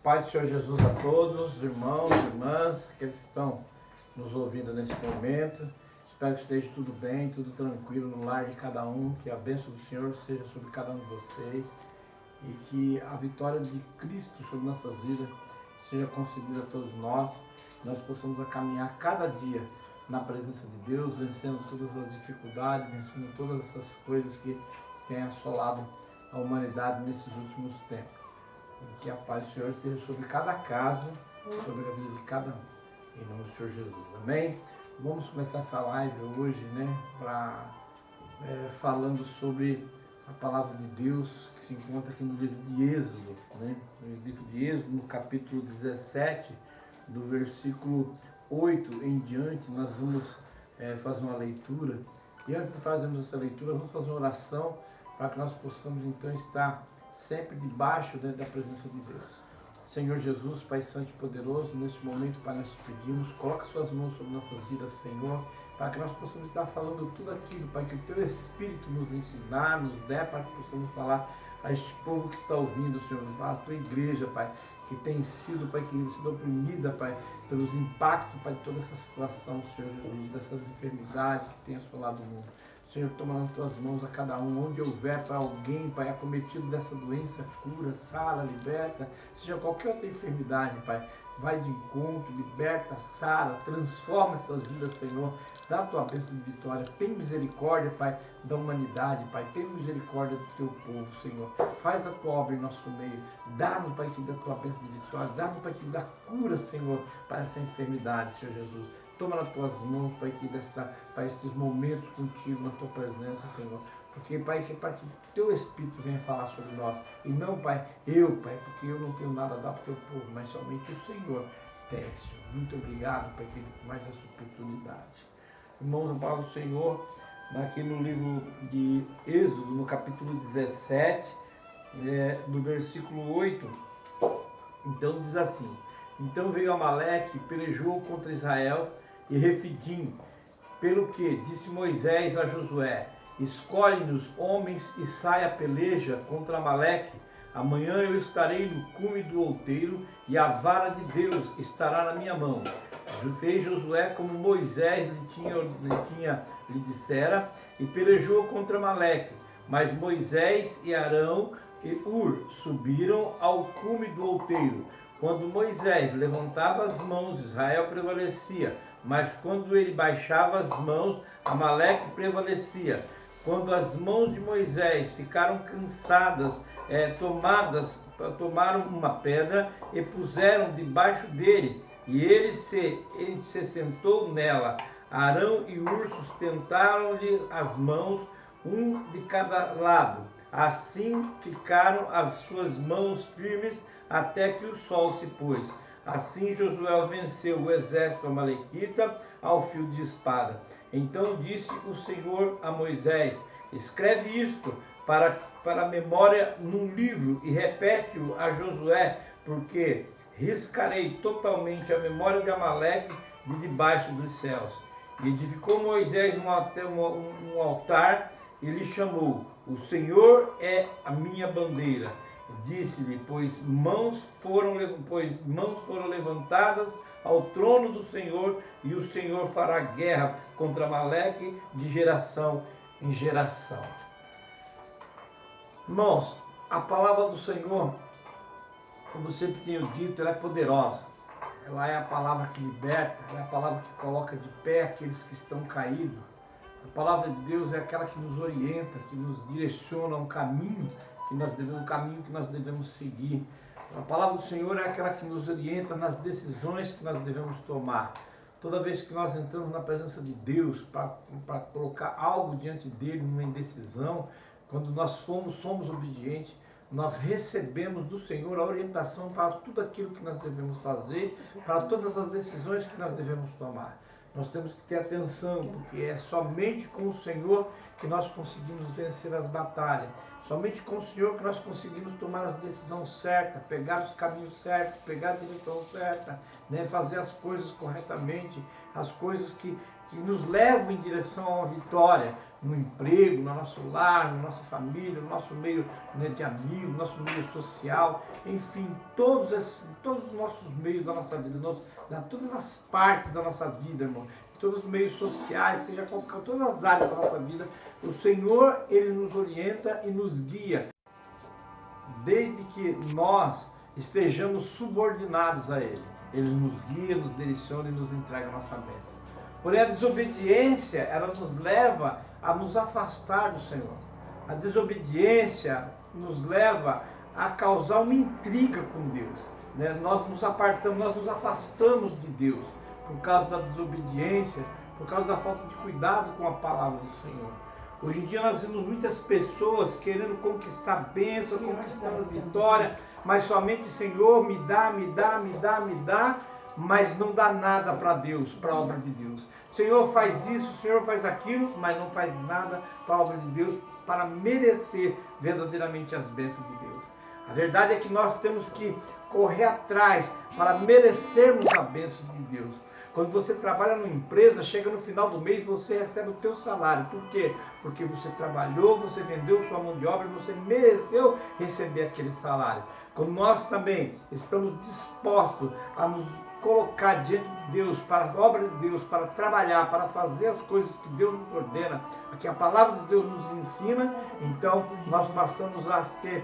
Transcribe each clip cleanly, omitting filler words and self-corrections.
Paz do Senhor Jesus a todos, irmãos, irmãs, aqueles que estão nos ouvindo nesse momento. Espero que esteja tudo bem, tudo tranquilo no lar de cada um, que a bênção do Senhor seja sobre cada um de vocês e que a vitória de Cristo sobre nossas vidas seja concedida a todos nós possamos caminhar cada dia na presença de Deus, vencendo todas as dificuldades, vencendo todas essas coisas que têm assolado a humanidade nesses últimos tempos. E que a paz do Senhor esteja sobre cada casa, sobre a vida de cada um. Em nome do Senhor Jesus. Amém? Vamos começar essa live hoje, falando sobre a palavra de Deus que se encontra aqui no livro de Êxodo, No livro de Êxodo, no capítulo 17, do versículo 8 em diante, nós vamos fazer uma leitura. E antes de fazermos essa leitura, vamos fazer uma oração para que nós possamos então estar sempre debaixo da presença de Deus. Senhor Jesus, Pai Santo e Poderoso, neste momento, Pai, nós te pedimos, coloca suas mãos sobre nossas vidas, Senhor, para que nós possamos estar falando tudo aquilo, Pai, que o Teu Espírito nos ensinar, nos der, para que possamos falar a este povo que está ouvindo, Senhor, a Tua igreja, Pai, que tem sido, Pai, que tem sido oprimida, Pai, pelos impactos, Pai, de toda essa situação, Senhor Jesus, dessas enfermidades que tem assolado o mundo. Senhor, toma nas tuas mãos a cada um, onde houver para alguém, Pai, acometido dessa doença, cura, sara, liberta, seja qualquer outra enfermidade, Pai, vai de encontro, liberta, sara, transforma estas vidas, Senhor, dá a tua bênção de vitória, tem misericórdia, Pai, da humanidade, Pai, tem misericórdia do teu povo, Senhor, faz a tua obra em nosso meio, dá-nos, Pai, que da tua bênção de vitória, dá-nos, Pai, que da cura, Senhor, para essa enfermidade, Senhor Jesus. Toma nas tuas mãos, Pai, para esses momentos contigo, na tua presença, Senhor. Porque, Pai, para que teu Espírito venha falar sobre nós. E não, Pai, Pai, porque eu não tenho nada a dar para o teu povo, mas somente o Senhor tem, Senhor. Muito obrigado, Pai, por mais essa oportunidade. Irmãos, a palavra do Senhor, aqui no livro de Êxodo, no capítulo 17, do versículo 8, então diz assim: Então veio Amaleque, pelejou contra Israel e Refidim, pelo que disse Moisés a Josué: Escolhe-nos homens e sai a peleja contra Amaleque. Amanhã eu estarei no cume do outeiro e a vara de Deus estará na minha mão. Fez Josué como Moisés lhe dissera e pelejou contra Amaleque. Mas Moisés e Arão e Ur subiram ao cume do outeiro. Quando Moisés levantava as mãos, Israel prevalecia, mas quando ele baixava as mãos, Amaleque prevalecia. Quando as mãos de Moisés ficaram cansadas, tomaram uma pedra e puseram debaixo dele, e ele se sentou nela. Arão e Ur sustentaram-lhe as mãos, um de cada lado. Assim ficaram as suas mãos firmes até que o sol se pôs. Assim Josué venceu o exército amalequita ao fio de espada. Então disse o Senhor a Moisés: Escreve isto para a memória num livro e repete-o a Josué, porque riscarei totalmente a memória de Amaleque de debaixo dos céus. E edificou Moisés um altar e lhe chamou: O Senhor é a minha bandeira. Disse-lhe, pois mãos foram levantadas ao trono do Senhor, e o Senhor fará guerra contra Amaleque de geração em geração. Irmãos, a palavra do Senhor, como sempre tenho dito, ela é poderosa. Ela é a palavra que liberta, ela é a palavra que coloca de pé aqueles que estão caídos. A palavra de Deus é aquela que nos orienta, que nos direciona um caminho que nós devemos seguir. A palavra do Senhor é aquela que nos orienta nas decisões que nós devemos tomar. Toda vez que nós entramos na presença de Deus para colocar algo diante dele, numa indecisão, quando nós somos obedientes, nós recebemos do Senhor a orientação para tudo aquilo que nós devemos fazer, para todas as decisões que nós devemos tomar. Nós temos que ter atenção, porque é somente com o Senhor que nós conseguimos vencer as batalhas. Somente com o Senhor que nós conseguimos tomar as decisões certas, pegar os caminhos certos, pegar a direção certa, fazer as coisas corretamente, as coisas que que nos levam em direção a uma vitória, no emprego, no nosso lar, na nossa família, no nosso meio, né, de amigos, no nosso meio social, enfim, todos os nossos meios da nossa vida, todas as partes da nossa vida, irmão, todos os meios sociais, seja qualquer, todas as áreas da nossa vida, o Senhor, Ele nos orienta e nos guia, desde que nós estejamos subordinados a Ele. Ele nos guia, nos direciona e nos entrega a nossa bênção. Porém, a desobediência, ela nos leva a nos afastar do Senhor. A desobediência nos leva a causar uma intriga com Deus, né? Nós nos apartamos, nós nos afastamos de Deus por causa da desobediência, por causa da falta de cuidado com a palavra do Senhor. Hoje em dia nós vemos muitas pessoas querendo conquistar bênção, conquistando vitória, mas somente Senhor, me dá, me dá, me dá, me dá, mas não dá nada para Deus, para a obra de Deus. Senhor faz isso, Senhor faz aquilo, mas não faz nada para a obra de Deus, para merecer verdadeiramente as bênçãos de Deus. A verdade é que nós temos que correr atrás para merecermos a bênção de Deus. Quando você trabalha numa empresa, chega no final do mês, você recebe o teu salário. Por quê? Porque você trabalhou, você vendeu sua mão de obra e você mereceu receber aquele salário. Quando nós também estamos dispostos a nos colocar diante de Deus, para a obra de Deus, para trabalhar, para fazer as coisas que Deus nos ordena, que a palavra de Deus nos ensina, então nós passamos a ser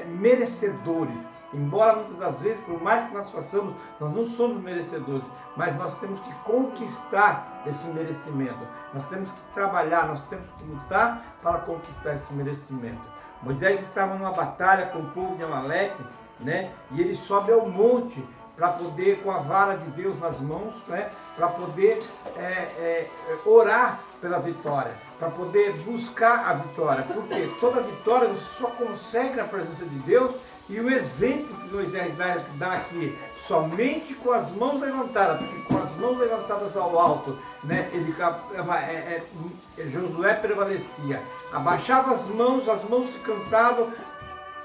merecedores. Embora muitas das vezes, por mais que nós façamos, nós não somos merecedores, mas nós temos que conquistar esse merecimento. Nós temos que trabalhar, nós temos que lutar para conquistar esse merecimento. Moisés estava numa batalha com o povo de Amaleque, né? E ele sobe ao monte para poder, com a vara de Deus nas mãos, né? Para poder orar pela vitória, para poder buscar a vitória. Porque toda vitória você só consegue na presença de Deus. E o exemplo que Moisés dá aqui, somente com as mãos levantadas, porque com as mãos levantadas ao alto, né, Josué prevalecia. Abaixava as mãos se cansavam,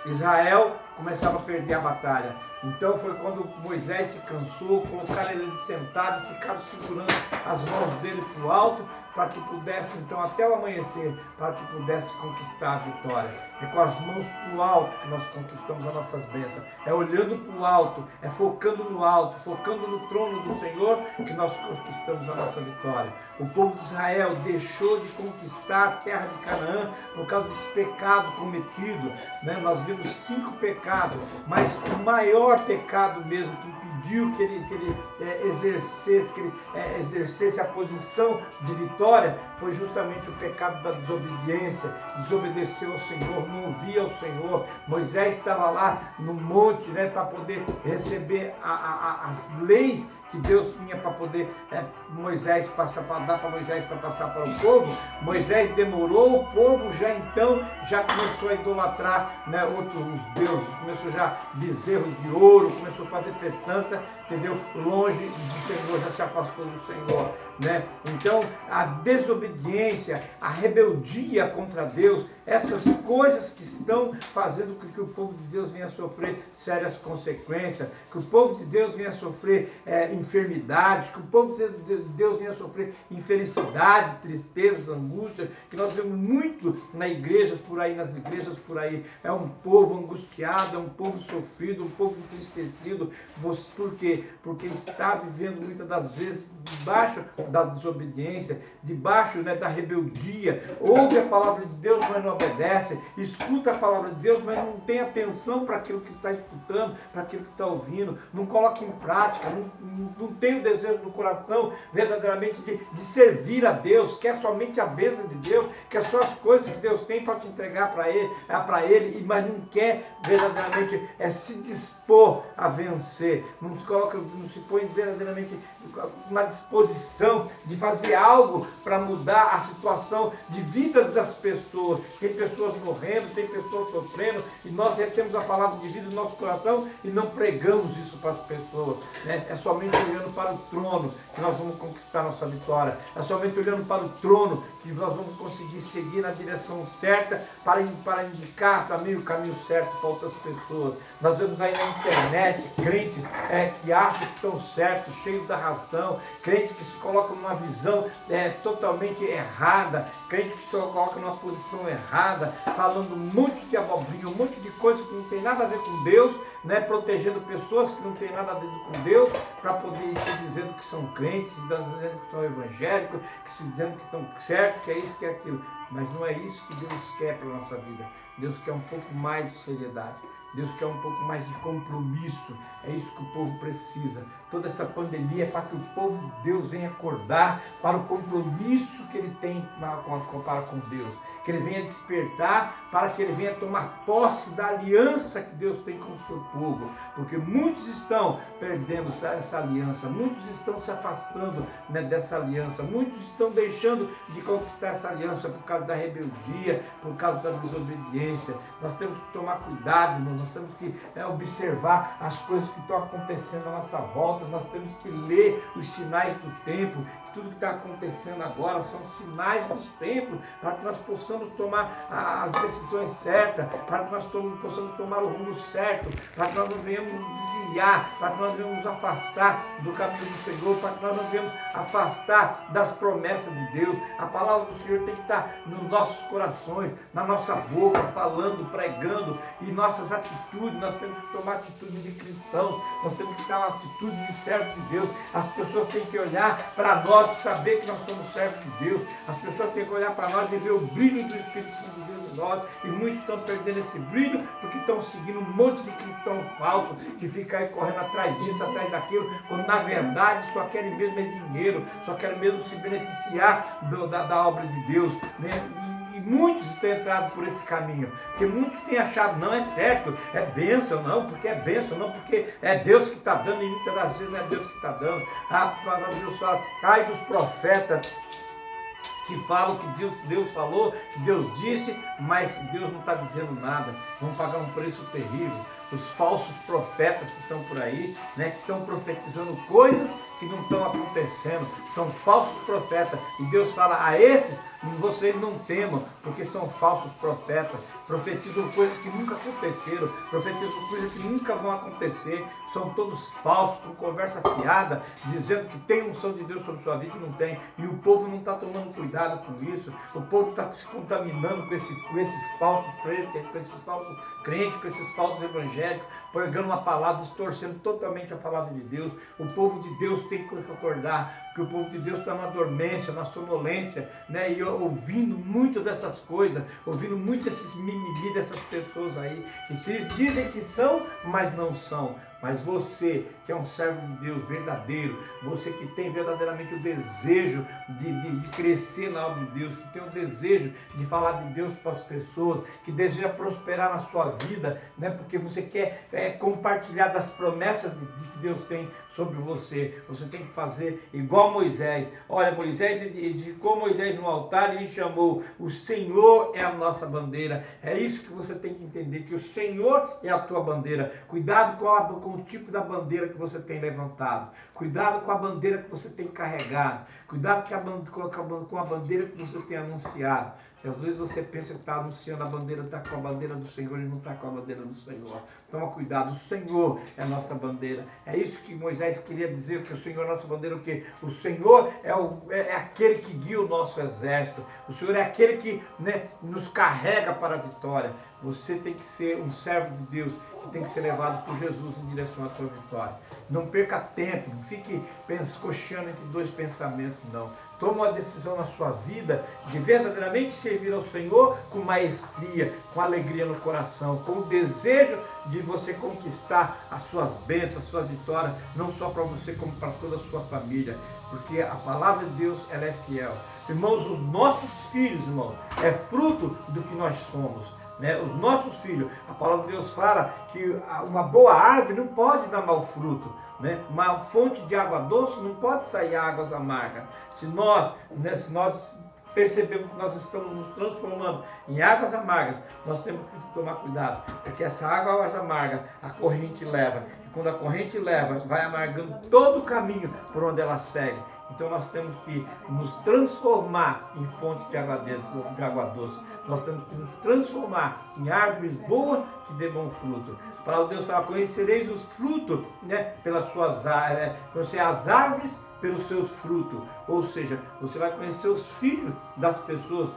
Israel começava a perder a batalha. Então foi quando Moisés se cansou, colocaram ele sentado e ficaram segurando as mãos dele para o alto, para que pudesse, então, até o amanhecer, para que pudesse conquistar a vitória. É com as mãos para o alto que nós conquistamos as nossas bênçãos. É olhando para o alto, é focando no alto, focando no trono do Senhor, que nós conquistamos a nossa vitória. O povo de Israel deixou de conquistar a terra de Canaã por causa dos pecados cometidos, né? Nós vimos 5 pecados, mas o maior pecado mesmo que impediu que ele exercesse a posição de vitória foi justamente o pecado da desobediência. Desobedeceu ao Senhor, não ouvia ao Senhor. Moisés estava lá no monte, né, para poder receber as leis que Deus tinha para poder Moisés passar, para dar para Moisés para passar para o povo. Moisés demorou, o povo já começou a idolatrar, né, outros deuses, começou já bezerros de ouro, começou a fazer festança, entendeu? Longe do Senhor, já se afastou do Senhor, né? Então a desobediência, a rebeldia contra Deus, essas coisas que estão fazendo com que o povo de Deus venha a sofrer sérias consequências, que o povo de Deus venha a sofrer enfermidades, que o povo de Deus venha a sofrer infelicidade, tristezas, angústias, que nós vemos muito nas igrejas por aí. É um povo angustiado, é um povo sofrido, um povo entristecido. Por quê? Porque está vivendo muitas das vezes debaixo da desobediência, debaixo, né, da rebeldia. Ouve a palavra de Deus, mas não obedece. Escuta a palavra de Deus, mas não tem atenção para aquilo que está escutando, para aquilo que está ouvindo. Não coloca em prática, não tem o desejo no coração verdadeiramente de servir a Deus, quer somente a bênção de Deus, quer só as coisas que Deus tem para te entregar para ele, mas não quer verdadeiramente se dispor a vencer, não se põe verdadeiramente na disposição de fazer algo para mudar a situação de vida das pessoas. Tem pessoas morrendo, tem pessoas sofrendo, e nós temos a palavra de vida no nosso coração e não pregamos isso para as pessoas, né? É somente olhando para o trono que nós vamos conquistar a nossa vitória. É somente olhando para o trono que nós vamos conseguir seguir na direção certa para indicar também o caminho certo para outras pessoas. Nós vemos aí na internet crentes que acham que estão certos, cheios da razão, crentes crentes que se colocam numa visão totalmente errada, crentes que se colocam numa posição errada, falando um monte de abobrinha, um monte de coisa que não tem nada a ver com Deus, né, protegendo pessoas que não tem nada a ver com Deus, para poder ir se dizendo que são crentes, se dizendo que são evangélicos, que se dizendo que estão certo, que é isso, que é aquilo. Mas não é isso que Deus quer para a nossa vida. Deus quer um pouco mais de seriedade. Deus quer um pouco mais de compromisso. É isso que o povo precisa. Toda essa pandemia é para que o povo de Deus venha acordar para o compromisso que ele tem para com Deus. Que ele venha despertar, para que ele venha tomar posse da aliança que Deus tem com o seu povo. Porque muitos estão perdendo essa aliança, muitos estão se afastando, né, dessa aliança, muitos estão deixando de conquistar essa aliança por causa da rebeldia, por causa da desobediência. Nós temos que tomar cuidado, irmãos, nós temos que observar as coisas que estão acontecendo à nossa volta, nós temos que ler os sinais do tempo. Tudo que está acontecendo agora são sinais dos tempos, para que nós possamos tomar as decisões certas, para que nós possamos tomar o rumo certo, para que nós não venhamos nos desviar, para que nós não venhamos nos afastar do caminho do Senhor, para que nós não venhamos afastar das promessas de Deus. A palavra do Senhor tem que estar nos nossos corações, na nossa boca, falando, pregando, e nossas atitudes, nós temos que tomar atitude de cristãos, nós temos que ter uma atitude de servo de Deus. As pessoas têm que olhar para nós, saber que nós somos servos de Deus. As pessoas têm que olhar para nós e ver o brilho do Espírito Santo de Deus em nós. E muitos estão perdendo esse brilho porque estão seguindo um monte de cristão falso que fica aí correndo atrás disso, atrás daquilo, quando na verdade só querem mesmo é dinheiro, só querem mesmo se beneficiar da obra de Deus, né? E muitos têm entrado por esse caminho, porque muitos têm achado, não é certo, é bênção, não, porque é bênção, não, porque é Deus que está dando, e muitas das vezes não é Deus que está dando. A palavra de Deus fala, ai dos profetas que falam que Deus falou, que Deus disse, mas Deus não está dizendo nada, vão pagar um preço terrível. Os falsos profetas que estão por aí, né, que estão profetizando coisas que não estão acontecendo, são falsos profetas, e Deus fala a esses, vocês não temam, porque são falsos profetas, profetizam coisas que nunca aconteceram, profetizam coisas que nunca vão acontecer, são todos falsos, com conversa fiada, dizendo que tem unção de Deus sobre sua vida e não tem, e o povo não está tomando cuidado com isso, o povo está se contaminando com esses falsos crentes, com esses falsos evangélicos, pregando uma palavra, distorcendo totalmente a palavra de Deus. O povo de Deus tem que acordar, porque o povo de Deus está na dormência, na sonolência, né? E ouvindo muito dessas coisas, ouvindo muito esses mimimi dessas pessoas aí, que dizem que são, mas não são. Mas você, que é um servo de Deus verdadeiro, você que tem verdadeiramente o desejo de crescer na obra de Deus, que tem o desejo de falar de Deus para as pessoas, que deseja prosperar na sua vida, né? Porque você quer compartilhar das promessas que Deus tem sobre você. Você tem que fazer igual Moisés. Olha, Moisés edicou Moisés no altar e lhe chamou. O Senhor é a nossa bandeira. É isso que você tem que entender, que o Senhor é a tua bandeira. Cuidado com o tipo da bandeira que você tem levantado. Cuidado com a bandeira que você tem carregado. Cuidado com a bandeira que você tem anunciado. Que às vezes você pensa que está anunciando a bandeira, está com a bandeira do Senhor e não está com a bandeira do Senhor. Toma cuidado, o Senhor é a nossa bandeira. É isso que Moisés queria dizer, que o Senhor é a nossa bandeira, o quê? O Senhor é aquele que guia o nosso exército. O Senhor é aquele que, né, nos carrega para a vitória. Você tem que ser um servo de Deus, que tem que ser levado por Jesus em direção à tua vitória. Não perca tempo, não fique cocheando entre dois pensamentos, não. Toma uma decisão na sua vida de verdadeiramente servir ao Senhor com maestria, com alegria no coração, com o desejo de você conquistar as suas bênçãos, as suas vitórias, não só para você, como para toda a sua família. Porque a palavra de Deus, ela é fiel. Irmãos, os nossos filhos, irmãos, é fruto do que nós somos. Né? Os nossos filhos, a palavra de Deus fala que uma boa árvore não pode dar mau fruto, né? Uma fonte de água doce não pode sair águas amargas. Se nós percebemos que nós estamos nos transformando em águas amargas, nós temos que tomar cuidado, porque essa água amarga, a corrente leva, e quando a corrente leva, vai amargando todo o caminho por onde ela segue. Então nós temos que nos transformar em fonte de água doce. Nós temos que nos transformar em árvores boas que dê bom fruto. A palavra de Deus fala: conhecereis os frutos, né, pelas suas conhecer as árvores pelos seus frutos. Ou seja, você vai conhecer os filhos das pessoas,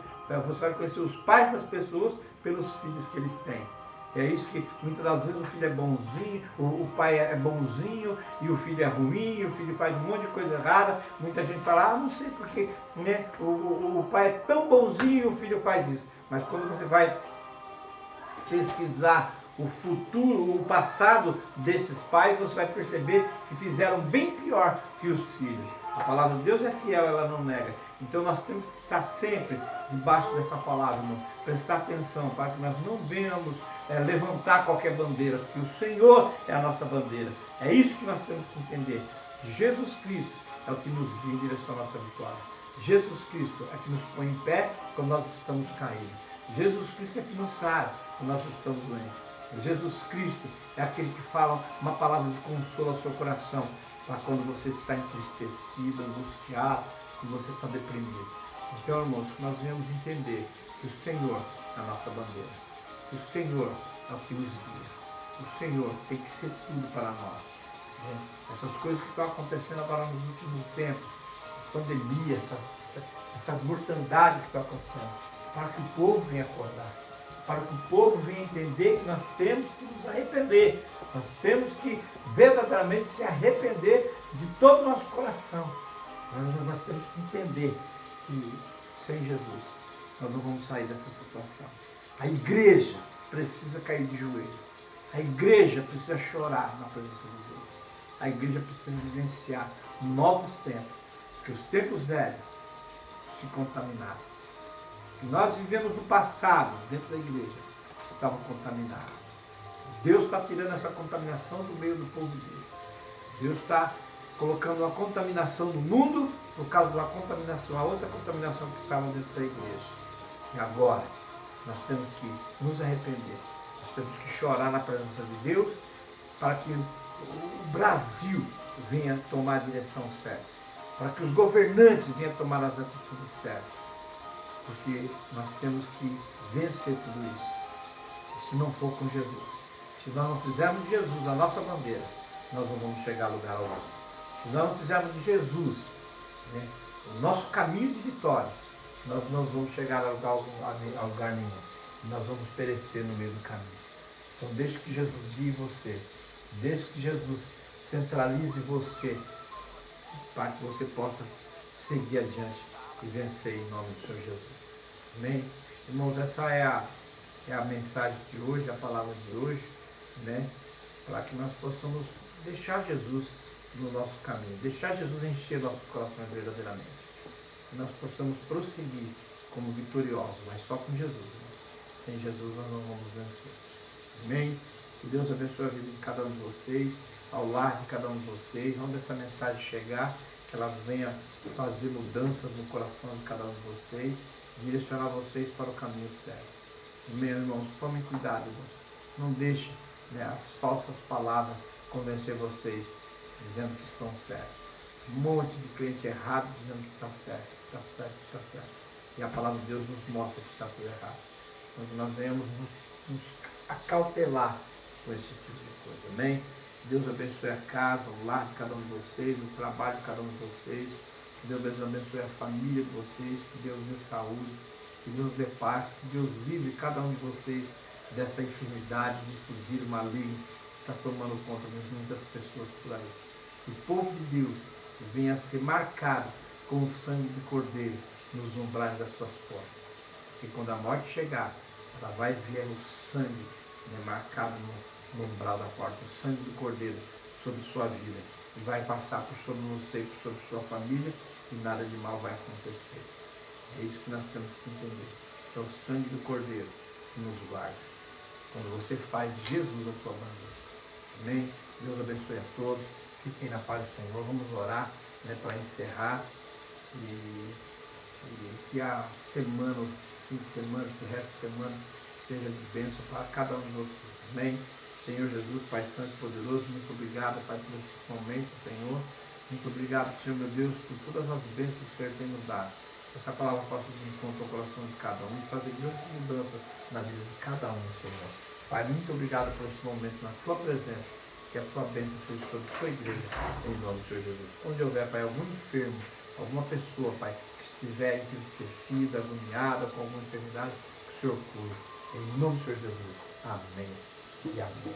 você vai conhecer os pais das pessoas pelos filhos que eles têm. É isso que muitas das vezes o filho é bonzinho, o pai é bonzinho e o filho é ruim, o filho faz um monte de coisa errada. Muita gente fala: não sei porque, né, o pai é tão bonzinho e o filho faz isso. Mas quando você vai pesquisar o futuro, o passado desses pais, você vai perceber que fizeram bem pior que os filhos. A palavra de Deus é fiel, ela não nega. Então nós temos que estar sempre debaixo dessa palavra, irmão. Prestar atenção para que nós não venhamos levantar qualquer bandeira, porque o Senhor é a nossa bandeira. É isso que nós temos que entender. Que Jesus Cristo é o que nos guia em direção à nossa vitória. Jesus Cristo é que nos põe em pé quando nós estamos caídos. Jesus Cristo é que nos sara quando nós estamos doentes. Jesus Cristo é aquele que fala uma palavra de consolo ao seu coração, para quando você está entristecido, angustiado, e você está deprimido. Então, irmãos, que nós venhamos entender que o Senhor é a nossa bandeira. Que o Senhor é o que nos guia. O Senhor tem que ser tudo para nós. Essas coisas que estão acontecendo agora nos últimos tempos, essas pandemias, essas mortandades que estão acontecendo, para que o povo venha acordar, para que o povo venha entender que nós temos que nos arrepender. Nós temos que verdadeiramente se arrepender de todo o nosso coração. Nós temos que entender que sem Jesus nós não vamos sair dessa situação. A igreja precisa cair de joelho. A igreja precisa chorar na presença de Deus. A igreja precisa vivenciar novos tempos, porque os tempos velhos se contaminaram. E nós vivemos no passado, dentro da igreja, estavam contaminados. Deus está tirando essa contaminação do meio do povo de Deus. Deus está colocando uma contaminação no mundo, por causa da contaminação, a outra contaminação que estava dentro da igreja. E agora, nós temos que nos arrepender. Nós temos que chorar na presença de Deus, para que o Brasil venha tomar a direção certa. Para que os governantes venham tomar as atitudes certas. Porque nós temos que vencer tudo isso. E se não for com Jesus, se nós não fizermos de Jesus a nossa bandeira, nós não vamos chegar a lugar algum. Se nós não fizermos de Jesus, né, o nosso caminho de vitória, nós não vamos chegar a lugar nenhum. Nós vamos perecer no meio do caminho. Então deixe que Jesus guie você. Deixe que Jesus centralize você, para que você possa seguir adiante e vencer em nome do Senhor Jesus. Amém? Irmãos, essa é a mensagem de hoje, a palavra de hoje, né? Para que nós possamos deixar Jesus no nosso caminho, deixar Jesus encher nossos corações verdadeiramente. Que nós possamos prosseguir como vitoriosos, mas só com Jesus. Né? Sem Jesus nós não vamos vencer. Amém? Que Deus abençoe a vida de cada um de vocês, ao lar de cada um de vocês, onde essa mensagem chegar, que ela venha fazer mudanças no coração de cada um de vocês, direcionar vocês para o caminho certo. Amém, irmãos? Tomem cuidado, irmãos. Não deixem, né, as falsas palavras convencer vocês, dizendo que estão certos. Um monte de crente errado dizendo que está certo, está certo, está certo. E a palavra de Deus nos mostra que está tudo errado. Então que nós venhamos nos acautelar com esse tipo de coisa. Amém? Deus abençoe a casa, o lar de cada um de vocês, o trabalho de cada um de vocês. Que Deus abençoe a família de vocês, que Deus dê saúde, que Deus dê paz, que Deus livre cada um de vocês dessa enfermidade, desse vírus maligno que está tomando conta de muitas pessoas por aí. Que o povo de Deus venha a ser marcado com o sangue do Cordeiro nos umbrais das suas portas. Porque quando a morte chegar, ela vai ver o sangue, né, marcado no umbral da porta, o sangue do Cordeiro sobre sua vida. E vai passar por sobre você, por sobre sua família, e nada de mal vai acontecer. É isso que nós temos que entender. É o sangue do Cordeiro que nos guarda. Quando você faz Jesus a sua bandeira. Amém? Deus abençoe a todos. Fiquem na paz do Senhor. Vamos orar, né, para encerrar. E que a semana, o fim de semana, esse resto de semana, seja de bênção para cada um de vocês. Amém? Senhor Jesus, Pai Santo e Poderoso, muito obrigado, Pai, por esse momento, Senhor. Muito obrigado, Senhor meu Deus, por todas as bênçãos que o Senhor tem nos dado. Que essa palavra possa de encontro ao coração de cada um e fazer grandes mudanças na vida de cada um, Senhor. Pai, muito obrigado por esse momento na tua presença. Que a tua bênção seja sobre a tua igreja, em nome do Senhor Jesus. Onde houver, Pai, algum enfermo, alguma pessoa, Pai, que estiver entristecida, agoniada com alguma enfermidade, que o Senhor cure. Em nome do Senhor Jesus. Amém e amém.